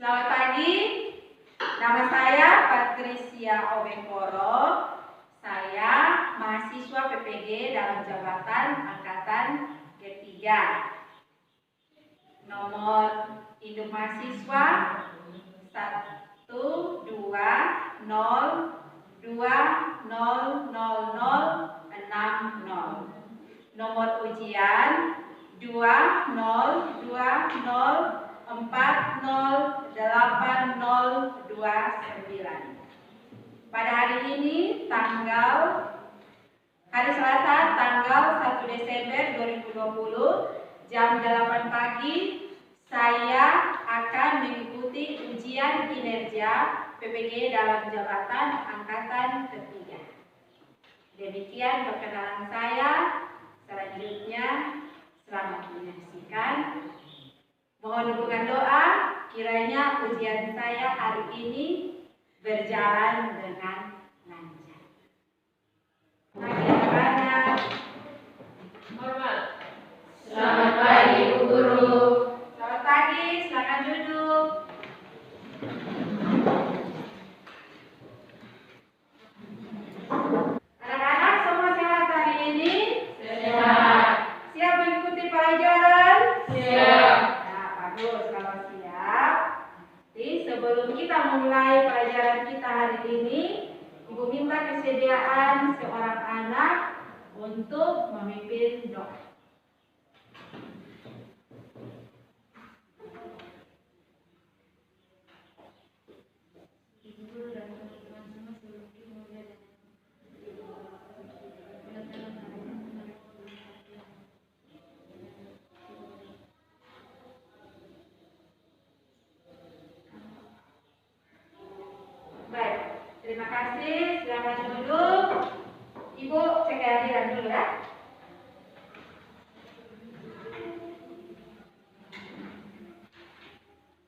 Selamat pagi, nama saya Patricia Owekoro. Saya mahasiswa PPG dalam jabatan angkatan G3. Nomor induk mahasiswa 120200060. Nomor ujian 202040829. Pada hari ini hari Selasa tanggal 1 Desember 2020 jam 8 pagi saya akan mengikuti ujian kinerja PPG dalam jabatan angkatan ketiga. Demikian perkenalan saya. Selanjutnya selamat menyaksikan. Mohon dukungan doa kiranya ujian saya hari ini berjalan dengan lancar. Pagi anak-anak. Hormat. Selamat pagi, Bu Guru. Selamat pagi, silakan duduk. Anak-anak semua sehat hari ini? Sehat. Siap mengikuti pelajaran? Siap. Nah, bagus kalau siap. Jadi sebelum kita memulai pelajaran kita hari ini, Ibu minta kesediaan seorang anak untuk memimpin doa. Baik, terima kasih. Silakan duduk. Ibu cek kehadiran dulu ya.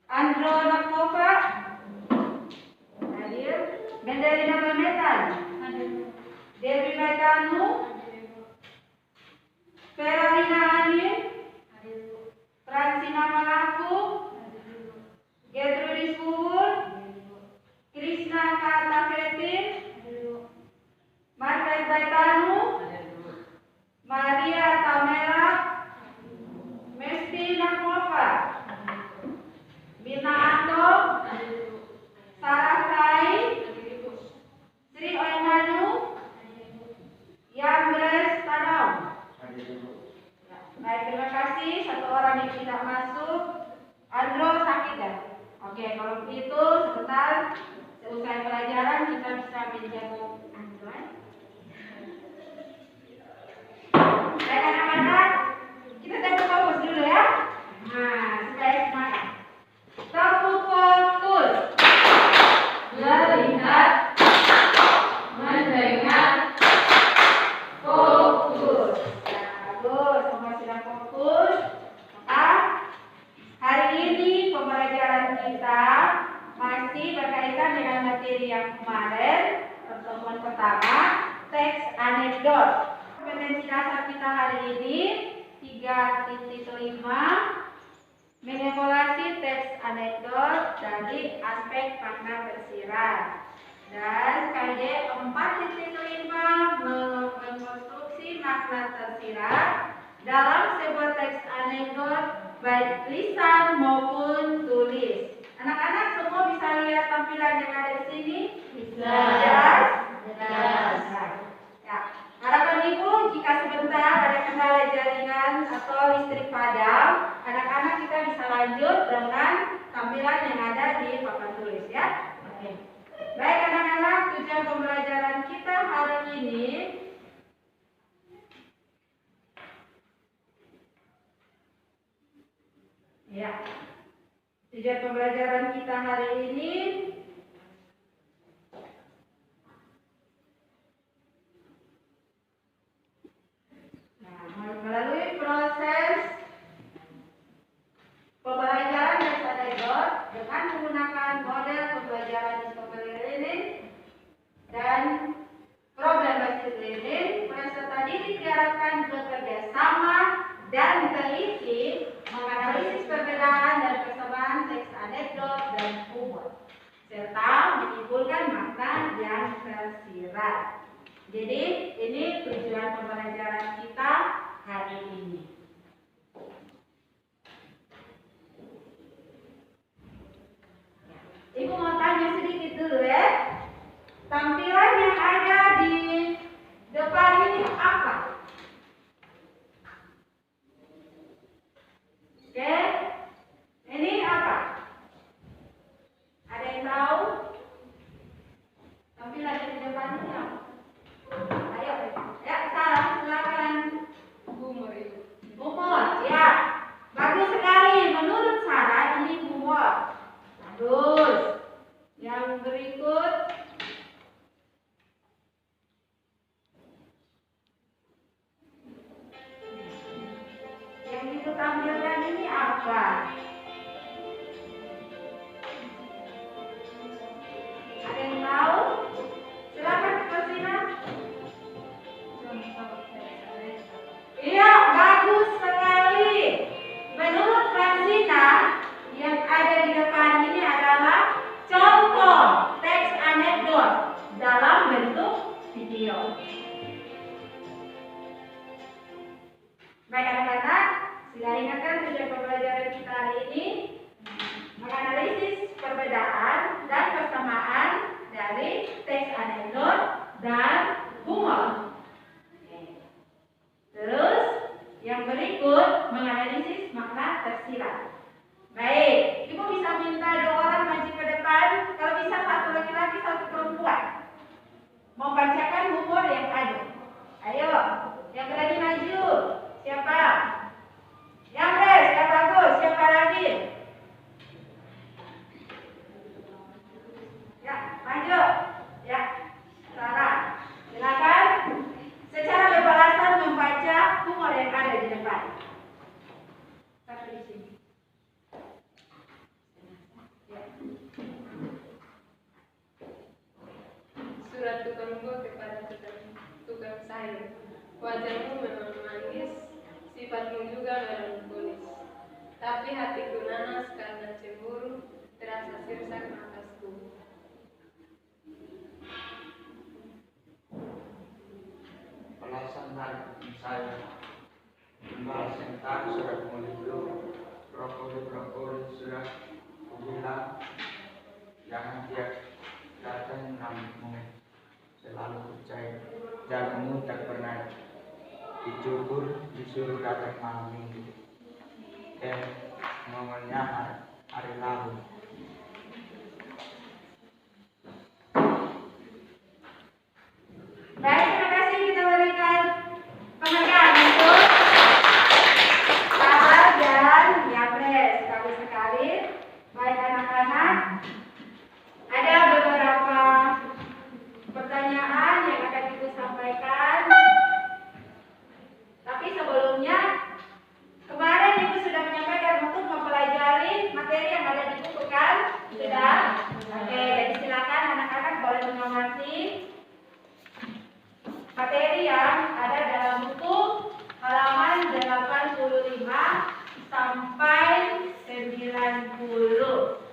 Andro Nakova hadir. Mendelina Memetan hadir. Dewi Metanu Feralina Anin hadir. Fransina Malaku Gertrudis Kuhur Krishna Kartafetin Margaret Baitanu Maria Tamera Mesti Nakmova Bina Anto Sarah Sai Sri Oemanu Yambres Tadam. Baik, terima kasih. Satu orang yang tidak masuk, Andro sakit ya? Oke, kalau begitu sebentar seusai pelajaran kita bisa menjenguk Andro. Baik anak-anak, kita tepuk fokus dulu ya. Nah, supaya semangat. Tepuk fokus. Melihat, mendengar, fokus. Nah, bagus, semua sudah fokus. Maka hari ini pembelajaran kita masih berkaitan dengan materi yang kemarin, pertemuan pertama, teks anekdot. Kompetensi dasar kita hari ini 3.5 mengevaluasi teks anekdot dari aspek makna tersirat. Dan KJ 4.5 mengkonstruksi makna tersirat dalam sebuah teks anekdot baik lisan maupun tulis. Anak-anak semua bisa lihat tampilan yang ada di sini? Bisa. Jelas? Jelas. Ya. Harapan Ibu jika sebentar ada kendala jaringan atau listrik padam, anak-anak kita bisa lanjut dengan tampilan yang ada di papan tulis ya. Oke. Baik anak-anak, tujuan pembelajaran kita hari ini ya. Tujuan pembelajaran kita hari ini melalui proses pembelajaran teks anekdot dengan menggunakan model pembelajaran discovery learning dan problem-based learning, peserta didik diharapkan bekerja sama dan teliti menganalisis perbedaan dan persamaan teks anekdot dan Jadi ini tujuan pembelajaran kita hari ini. Ibu mau tanya sedikit dulu ya. Tampilan yang ada di depan ini apa? Oke, ini apa? Ada yang tahu? Tampilan yang di depan ini apa? Ayo, ya salah, silakan. Humor itu. Humor, ya. Bagus sekali. Menurut Sarah ini humor. Bagus. Yang berikut. Yang itu tampilkan ini apa? Ada yang tahu? Silakan Persina. Iya, bagus sekali. Menurut Fransina, yang ada di depan ini adalah contoh teks anekdot dalam bentuk video. Baik anak-anak, sudah ingatkan tujuan pembelajaran kita hari ini menganalisis perbedaan dan persamaan dari teks anekdot dan humor. Terus yang berikut menganalisis makna tersirat. Baik, Ibu bisa minta 2 orang maju ke depan. Kalau bisa 1 laki-laki, 1 perempuan. Membacakan humor yang ada. Ayo, yang berani maju. Siapa? Yang res, yang bagus. Siapa lagi? Ya, maju. Ya, Sarah. Silakan. Secara berbalasan membaca humor yang ada di depan. Satu di sini. Ya. Surat tukang buah kepada tukang sayur. Wajahmu memang manis, sifatmu juga melankolis. Tapi hatiku nanas karena cemburu, terasa sirsak nafasku. Alasan hari saya membalas tentang surat mulut brokoli surat kubilang jangan dia datang namun selalu percaya jalanmu tak pernah dicukur disuruh datang malam minggu dan momennya hari lalu. Baik, terima kasih. Kita berikan penghargaan untuk Sarah dan Yapres. Bagus sekali. Baik anak-anak, ada beberapa pertanyaan yang akan Ibu sampaikan. Tapi sebelumnya, kemarin Ibu sudah menyampaikan untuk mempelajari materi yang ada di buku kan? Sudah? Oke, jadi silakan anak-anak boleh mengamati materi yang ada dalam buku halaman 85 sampai 90.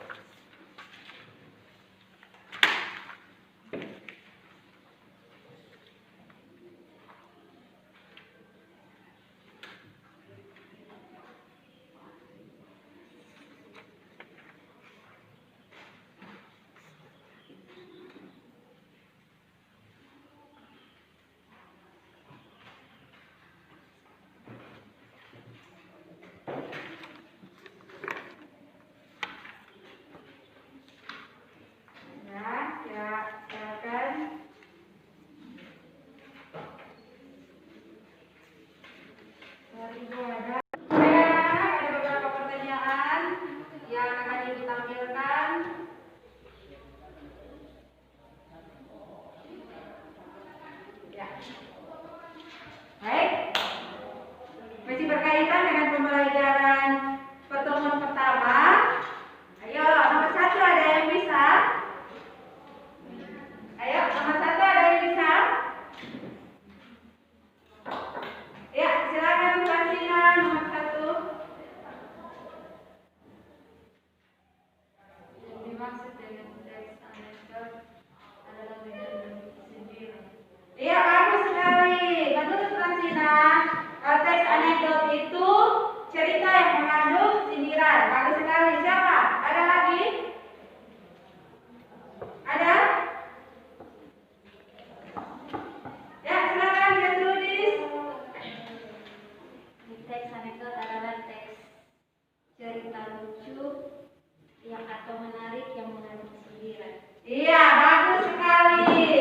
atau menarik yang mengandung sindiran. Iya, bagus sekali.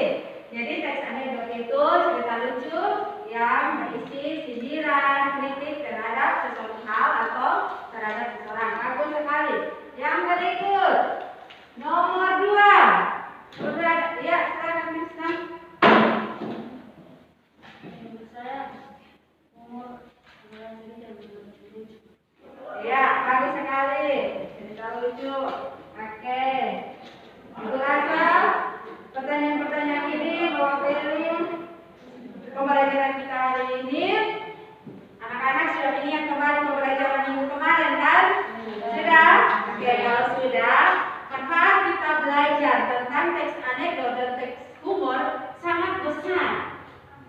Jadi teks anekdot itu cerita lucu yang berisi sindiran, kritik terhadap sesuatu hal atau terhadap seseorang. Bagus sekali. Yang berikut, nomor 2. Ya, silakan Mister. Saya umur 9 dan lucu. Ya, bagus sekali. Cerita lucu. Oke. Ibu rasa pertanyaan-pertanyaan ini mewakili pembelajaran kita hari ini. Anak-anak sudah ingat kembali pembelajaran minggu kemarin kan? Sudah? Oke, kalau sudah, maka kita belajar tentang teks anekdot dan teks humor sangat besar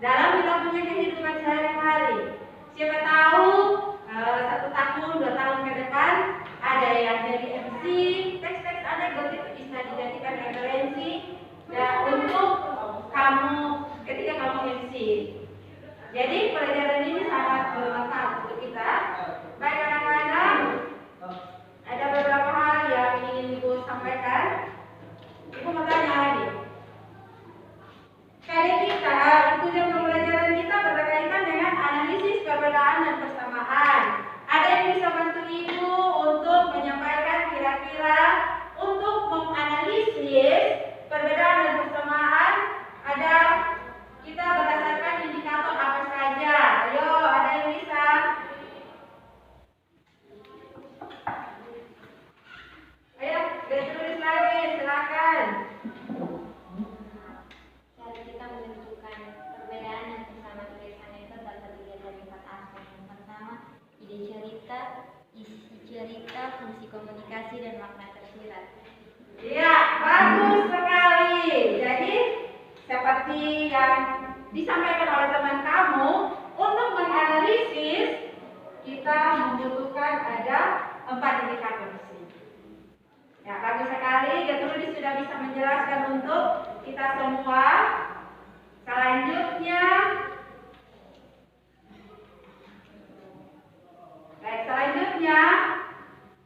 dalam kita punya kehidupan sehari-hari. Siapa tahu 1 tahun, 2 tahun ke depan ada yang jadi MC. Teks-teks anekdot itu bisa dijadikan referensi ya, untuk kamu ketika kamu MC. Jadi pelajaran ini sangat bermanfaat untuk kita. Baik anak-anak, ada beberapa hal yang ingin Ibu sampaikan. Ibu mau tanya lagi. Kayak kita, tujuan pembelajaran kita berkaitan dengan analisis perbedaan dan persamaan. Ada yang bisa bantu Ibu untuk menyampaikan kira-kira untuk menganalisis perbedaan dan persamaan. Ada kita berdasarkan indikator apa saja? Ayo, ada yang bisa? Ayo, tulis lagi, silakan. Cara kita menentukan perbedaan dan persamaan teks anekdot dapat dilihat dari 4 aspek. Yang pertama, ide cerita, isi cerita, fungsi komunikasi, dan makna tersirat. Iya, bagus sekali. Jadi seperti yang disampaikan oleh teman kamu, untuk menganalisis kita membutuhkan ada 4 indikator di sini. Ya, bagus sekali. Gertrudis sudah bisa menjelaskan untuk kita semua. Selanjutnya,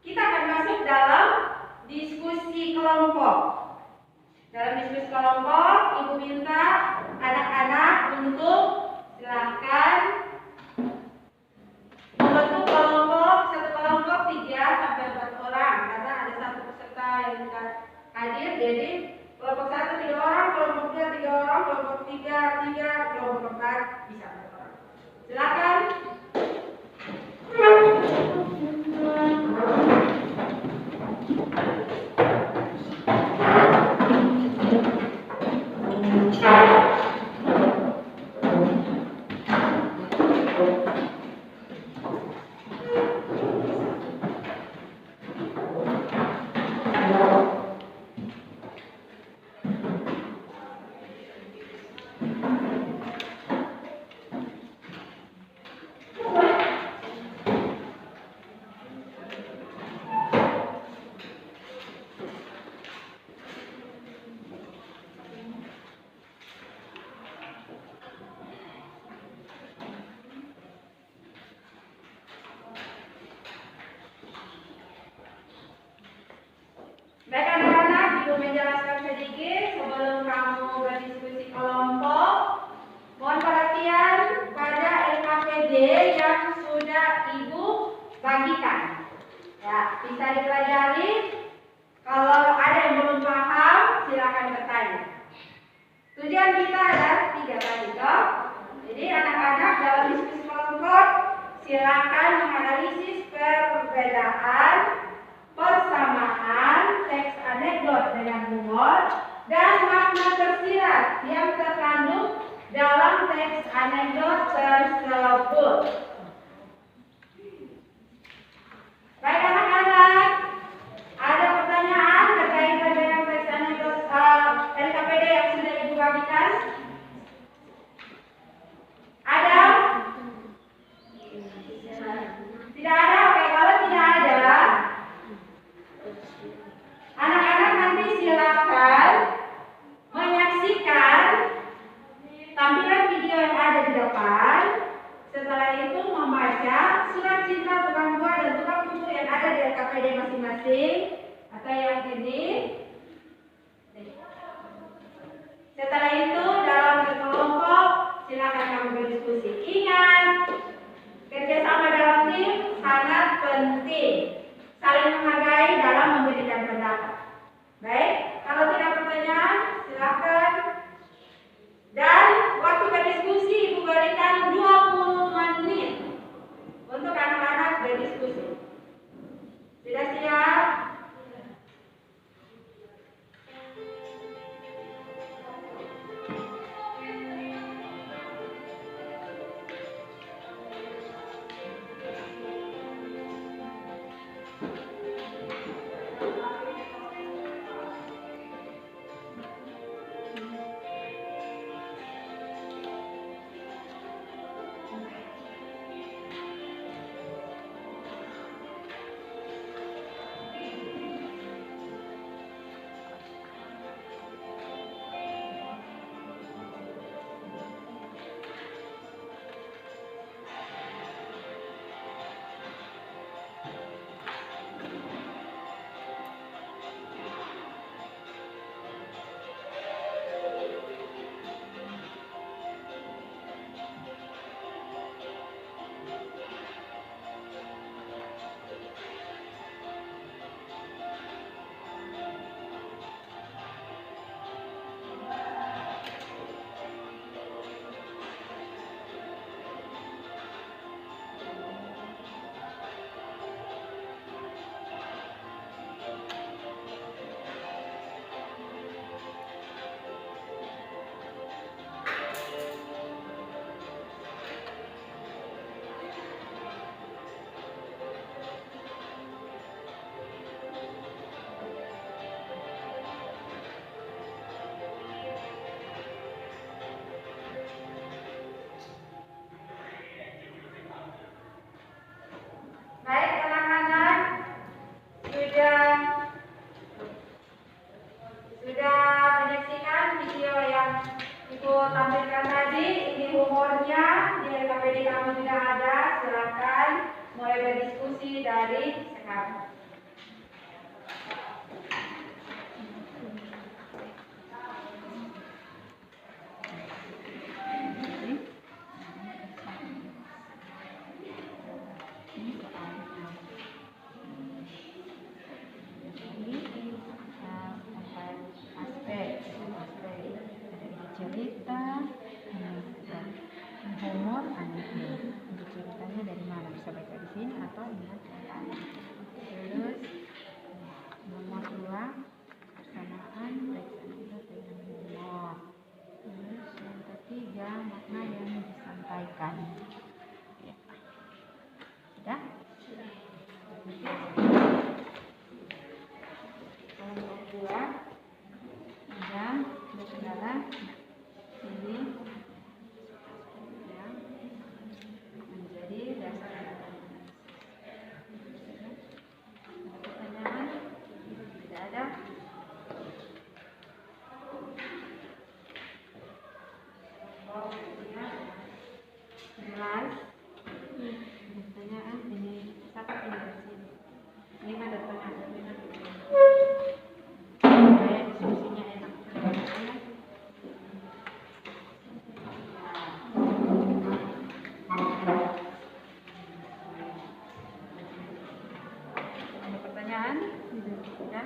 kita akan masuk dalam diskusi kelompok. Dalam diskusi kelompok, Ibu minta anak-anak untuk silakan membentuk kelompok, satu kelompok 3 sampai 4 orang karena ada 1 peserta yang tidak hadir. Jadi kelompok 1 3 orang, kelompok 2 3 orang, kelompok 3 3, kelompok 4 bisa 4 orang. Silakan. Baik anak-anak, Ibu menjelaskan sedikit sebelum kamu berdiskusi kelompok. Mohon perhatian pada LKPD yang sudah Ibu bagikan. Ya, bisa dipelajari. Kalau ada yang belum paham, silakan bertanya. Tujuan kita ada 3 tadi, toh. Jadi anak-anak dalam diskusi kelompok silakan menganalisis perbedaan, persamaan teks anekdot dengan humor dan makna tersirat yang terkandung dalam teks anekdot tersebut. Baik anak-anak, ada pertanyaan berkaitan dengan teks anekdot LKPD yang sudah Ibu bagikan? Ada? Tidak ada? Oke, kalau tidak ada, anak-anak nanti silakan menyaksikan tampilan video yang ada di depan. Setelah itu membaca surat cinta tukang buah dan tukang bubur yang ada di LKPD masing-masing. atau yang ini. Setelah itu dalam berkelompok silakan kamu berdiskusi. Ingat, kerjasama dalam tim sangat penting. Saling menghargai dalam memberikan pendapat. Baik, kalau tidak pertanyaan silakan. Dan waktu berdiskusi Ibu berikan 20 menit untuk anak-anak berdiskusi. Sudah siap? Baik anak-anak, sudah menyaksikan video yang Ibu tampilkan tadi. Ini humornya di LKPD kamu sudah ada. Silakan mulai berdiskusi dari sekarang. Cerita, humor, untuk ceritanya dari mana bisa baca di sini atau ingat. Terus nomor 2 persamaan baik dengan humor. Terus yang ketiga makna yang disampaikan. Ya. Sudah? Nomor 2 ada berkendara ini ya, menjadi dasar pertanyaan. Tidak ada. Jelas pertanyaan ini siapa ini di sini? Ini ada pertanyaan supaya diskusinya enak. Ada pertanyaan? Ya.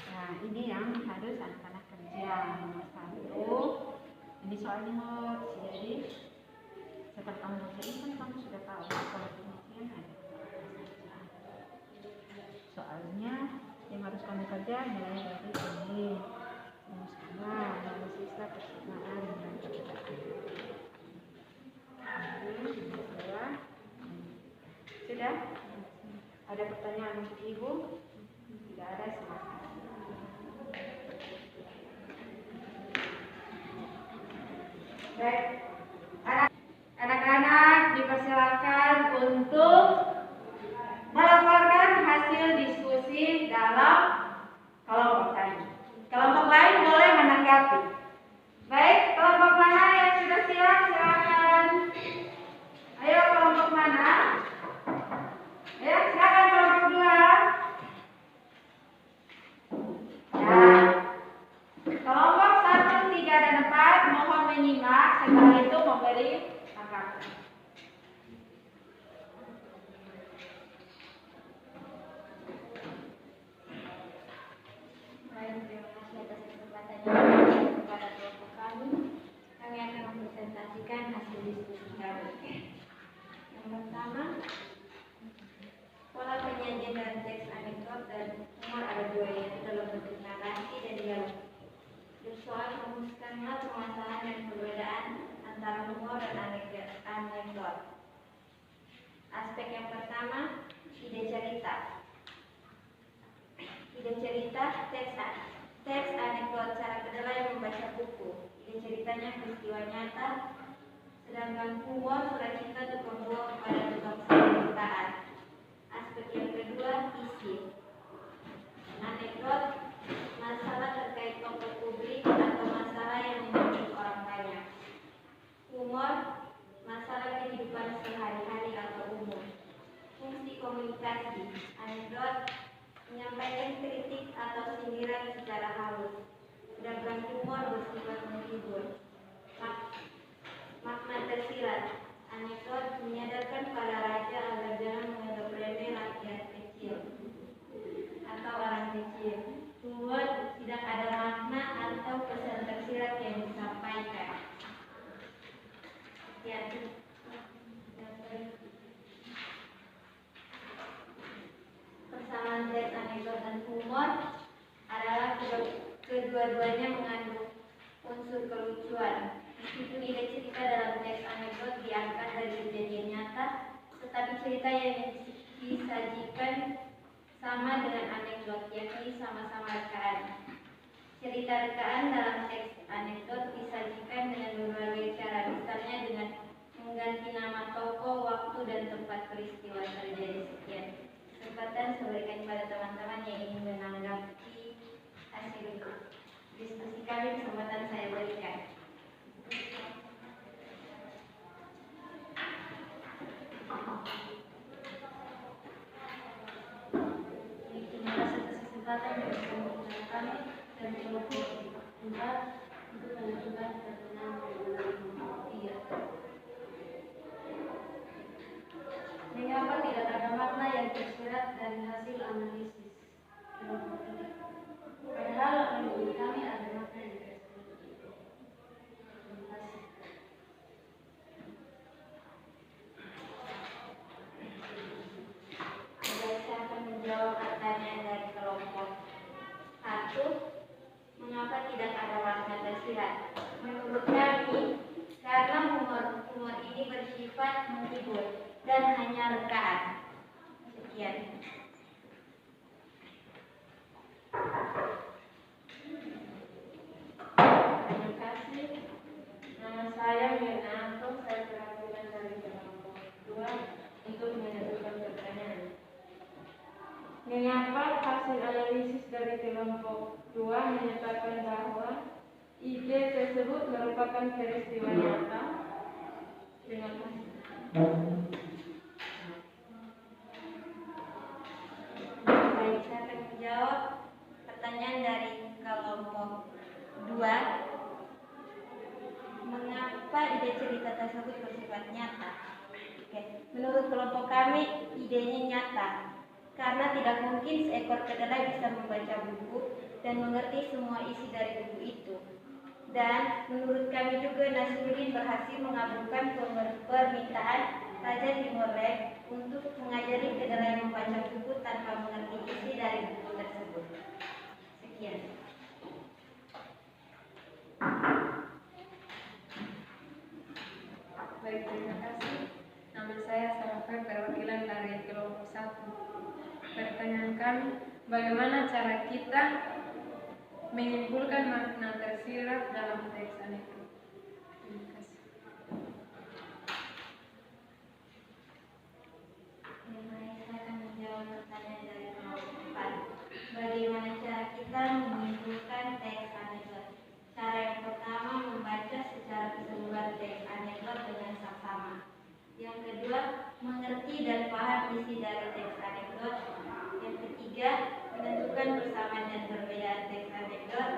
Nah, ini yang harus anak-anak kerja. Nomor 1, ini soal nomor. Jadi setelah kamu baca ini kan kamu sudah tahu kalau penelitian ada soalnya yang harus kamu kerja mulai dari ini. Rumus skala, rumus sisa, persamaan, dan perbedaan. Sudah? Ada pertanyaan untuk Ibu? Tidak ada, silakan. Baik, anak-anak dipersilakan untuk melaporkan hasil diskusi dalam kelompok tadi. Kelompok lain boleh menyimak, setelah itu memberi tanggapan. Baik, terima kasih atas kesempatan yang diberikan kepada kelompok kami. Kami akan mempresentasikan hasil diskusi kami. Yang pertama, pola penyajian dalam teks anekdot dan humor ada dua, yaitu dalam bentuk narasi dan dialog. Bersoal merumuskanlah permasalahan dan perbedaan antara humor dan anekdot. Aspek yang pertama, ide cerita. Ide cerita, teks anekdot cara kedelai membaca buku. Ide ceritanya peristiwa nyata, sedangkan humor sukacita tukang buah kepada tukang pemberitaan. Aspek yang kedua, isi. Anekdot, masalah terkait tokoh publik atau masalah yang menyangkut orang banyak. Humor, masalah kehidupan sehari-hari atau umum. Fungsi komunikasi. Anekdot, menyampaikan kritik atau sindiran secara halus, sedangkan humor bersifat menghibur. Makna tersirat. Anekdot menyadarkan para raja agar jangan menganggap remeh rakyat kecil atau orang kecil. Humor tidak ada makna atau pesan tersirat yang disampaikan. Persamaan teks anekdot dan humor adalah kedua-duanya mengandung unsur kelucuan. Meskipun ide cerita dalam teks anekdot diangkat dari kejadian nyata, tetapi cerita yang disajikan sama dengan anekdot, yakni sama-sama rekaan. Cerita rekaan dalam teks anekdot disajikan dengan berbagai cara, misalnya dengan mengganti nama tokoh, waktu, dan tempat peristiwa terjadi. Sekian kesempatan saya berikan kepada teman-teman yang ingin menanggapi hasil diskusi kami. Kesempatan saya berikan. Terima kasih atas kesempatan yang diberikan kami dan kelompok 4 untuk menentukan pertemuan iya. Mengapa tidak ada makna yang tersirat dari hasil analisis kelompok ini? Padahal menurut kami ada makna yang tersirat. Terima kasih. Saya akan menjawab pertanyaan dari kelompok 1. Mengapa tidak ada makna tersirat? Menurut kami, karena humor ini bersifat menghibur dan hanya rekaan. Sekian. Terima kasih. Nama saya Mirna Anto, saya perwakilan dari kelompok 2 untuk menentukan pertanyaan. Mengapa hasil analisis dari kelompok 2 menyatakan bahwa ide tersebut merupakan peristiwa nyata? Terima kasih. Baik, saya akan menjawab pertanyaan dari kelompok 2. Mengapa ide cerita tersebut bersifat nyata? Oke. Menurut kelompok kami, idenya nyata karena tidak mungkin seekor kedelai bisa membaca buku dan mengerti semua isi dari buku itu. Dan menurut kami juga Nasruddin berhasil mengabulkan permintaan Raja Timur Leste untuk mengajari kedelai membaca buku tanpa mengerti isi dari buku tersebut. Sekian. Baik, terima kasih. Nama saya Sarafah, perwakilan dari kelompok 1. Pertanyaan kami, bagaimana cara kita menyimpulkan makna tersirat dalam teks anekdot? Terima kasih. Saya akan menjawab pertanyaan dari kelompok 4. Bagaimana cara kita menyimpulkan teks anekdot? Cara yang pertama, membaca secara keseluruhan teks anekdot dengan saksama. Yang kedua, mengerti dan paham isi dari teks anekdot. Yang ketiga, menentukan persamaan dan perbedaan teks anekdot.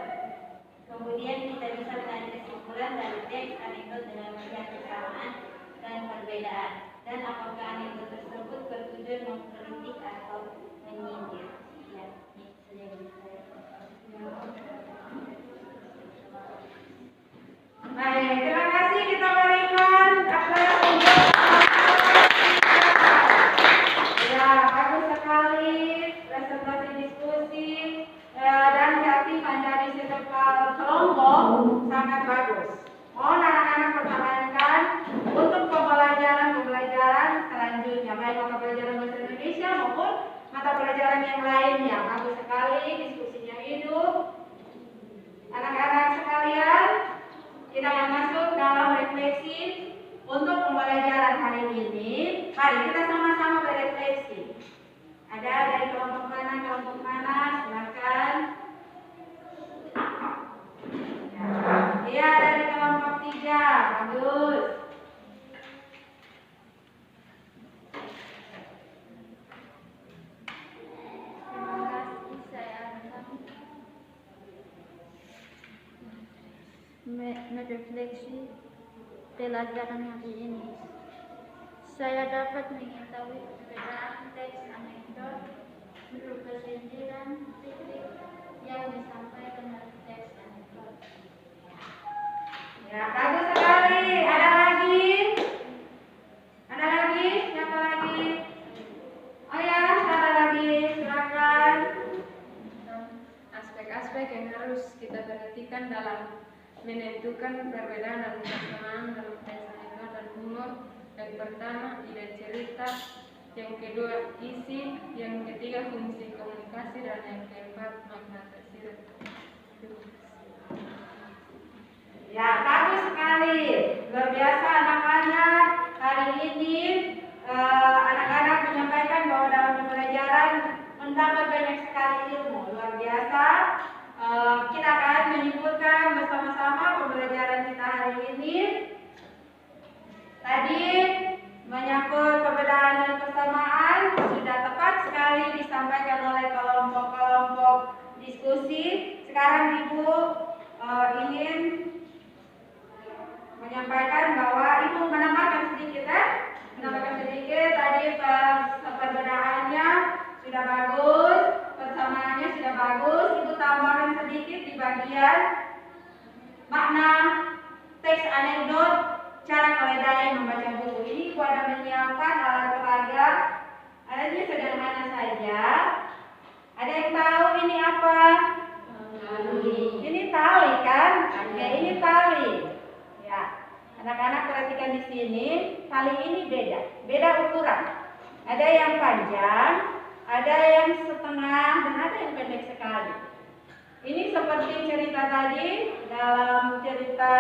Kemudian kita bisa menarik kesimpulan dari teks teks anekdot dengan melihat kesamaan dan perbedaan, dan apakah anekdot tersebut bertujuan mengkritik atau menyindir. Ya, ini saja dari saya. Baik, terima kasih, kita berikan aplaus untuk ya, bagus sekali presentasi diskusi dan keaktifan dari setiap kelompok sangat bagus. Mohon anak-anak pertahankan untuk pembelajaran selanjutnya, baik mata pelajaran bahasa Indonesia maupun mata pelajaran yang lainnya. Bagus sekali, diskusinya hidup. Anak-anak sekalian, kita akan masuk dalam refleksi untuk pembelajaran hari ini. Mari kita sama-sama berefleksi. Ada dari kelompok mana, silakan. Iya, dari kelompok 3, bagus. Terima kasih, saya akan merefleksi pelajaran hari ini. Saya dapat mengetahui perbedaan teks anekdot berupa sindiran kritik yang disampaikan dalam teks anekdot. Ya, bagus sekali. Ada lagi? Ada lagi? Siapa lagi? Oh ya, ada lagi. Silakan. Aspek-aspek yang harus kita perhatikan dalam menentukan perbedaan dan kesamaan dalam teks anekdot dan humor. Yang pertama, ide cerita. Yang kedua, isi. Yang ketiga, fungsi komunikasi. Dan yang keempat, makna tersirat. Ya, bagus sekali. Luar biasa anak-anak. Hari ini anak-anak menyampaikan bahwa dalam pembelajaran mendapat banyak sekali ilmu. Luar biasa. Kita akan menyebutkan bersama-sama pembelajaran kita hari ini. Tadi menyangkut perbedaan dan persamaan sudah tepat sekali disampaikan oleh kelompok-kelompok diskusi. Sekarang Ibu ingin menyampaikan bahwa Ibu menambahkan sedikit tadi perbedaannya sudah bagus, persamaannya sudah bagus. Ibu tambahkan sedikit di bagian makna teks anekdot, cara keledai membaca buku. Ini Ibu ada menyiapkan alat peraga. Alatnya sederhana saja. Ada yang tahu ini apa? Ini tali kan? Ya, ini tali. Ya, anak-anak perhatikan di sini. Tali ini beda ukuran. Ada yang panjang, ada yang setengah, dan ada yang pendek sekali. Ini seperti cerita tadi dalam cerita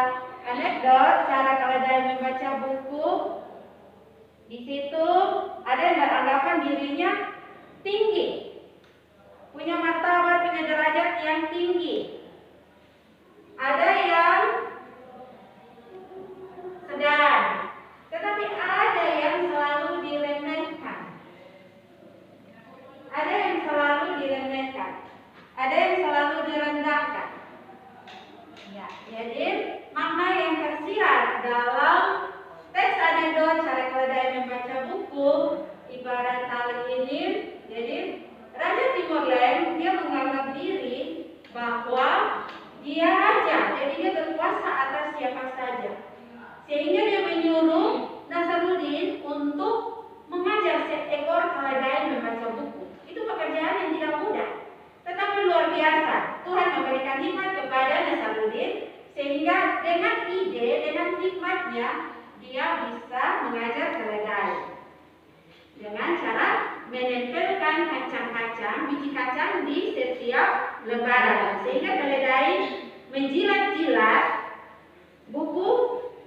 anekdot cara keledai membaca buku. Di situ ada yang beranggapan dirinya tinggi, punya martabat, punya derajat yang tinggi. Ada yang sedang, tetapi ada yang selalu diremehkan. Ada yang selalu diremehkan. Ada yang selalu direndahkan. Ya, jadi makna yang tersirat dalam teks anekdot cara keledai membaca buku ibarat tali ini. Jadi Raja Timurlen dia menganggap diri bahwa dia raja, jadi dia berkuasa atas siapa saja. Sehingga dia menyuruh Nasruddin untuk mengajar seekor keledai membaca buku. Itu pekerjaan yang tidak mudah, tetapi luar biasa. Tuhan memberikan hikmat kepada Nasruddin sehingga dengan ide, dengan hikmatnya dia bisa mengajar keledai dengan cara menempelkan kacang-kacang, biji kacang di setiap lembaran, sehingga keledai menjilat-jilat buku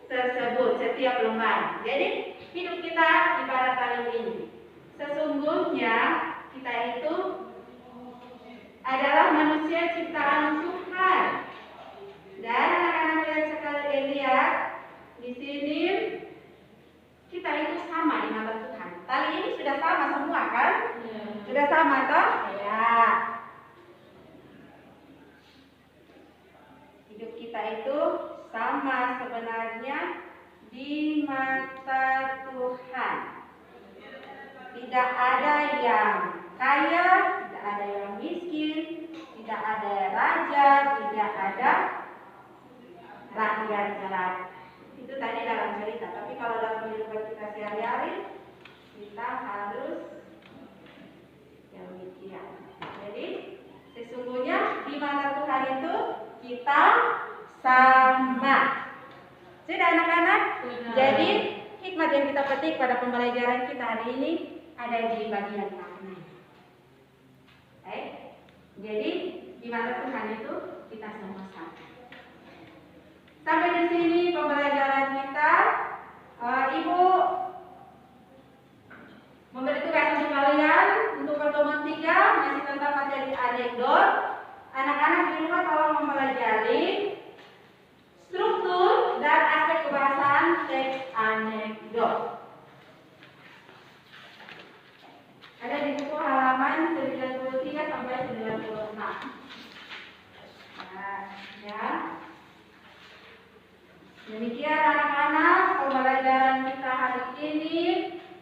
tersebut setiap lembar. Jadi hidup kita ibarat tali ini. Sesungguhnya kita itu adalah manusia ciptaan Tuhan. Dan anak-anak sekalian lihat di sini kita itu sama di mata Tuhan. Tali ini sudah sama semua kan? Sudah sama toh? Ya. Hidup kita itu sama sebenarnya di mata Tuhan. Tidak ada yang kaya, tidak ada yang miskin, tidak ada raja, tidak ada rakyat jelata. Itu tadi dalam cerita. Tapi kalau dalam kehidupan kita sehari-hari, kita harus demikian. Jadi sesungguhnya di mata Tuhan itu kita sama. Sudah anak-anak? Jadi hikmat yang kita petik pada pembelajaran kita hari ini ada di bagian makna. Baik. Jadi di mata Tuhan itu kita semua sama. Sampai di sini pembelajaran kita. Ibu memberi tugas untuk kalian untuk pertemuan 3 masih tentang materi anekdot. Anak-anak di rumah tolong mempelajari struktur dan aspek kebahasaan teks anekdot. Ada di buku halaman 93 sampai 96. Nah, ya. Demikian anak-anak pembelajaran kita hari ini.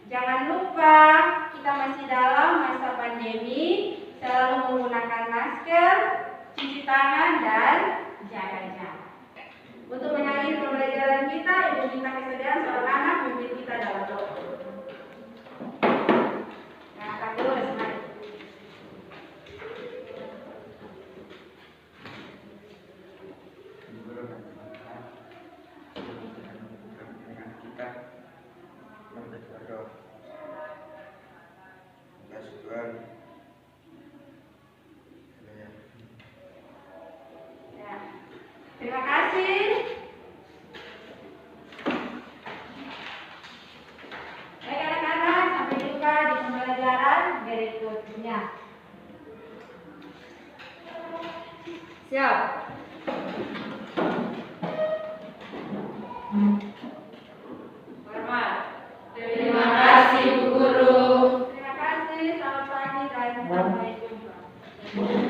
Jangan lupa kita masih dalam masa pandemi, selalu menggunakan masker, cuci tangan dan jaga jarak. Untuk mengakhiri pembelajaran kita, Ibu minta kesediaan seorang anak memimpin kita dalam doa. Nah, akan dulu semangat. Terima kasih. Baik anak-anak, sampai jumpa di pembelajaran berikutnya. Siap. Hormat. Terima kasih Bu Guru. Terima kasih. Selamat pagi dan sampai jumpa.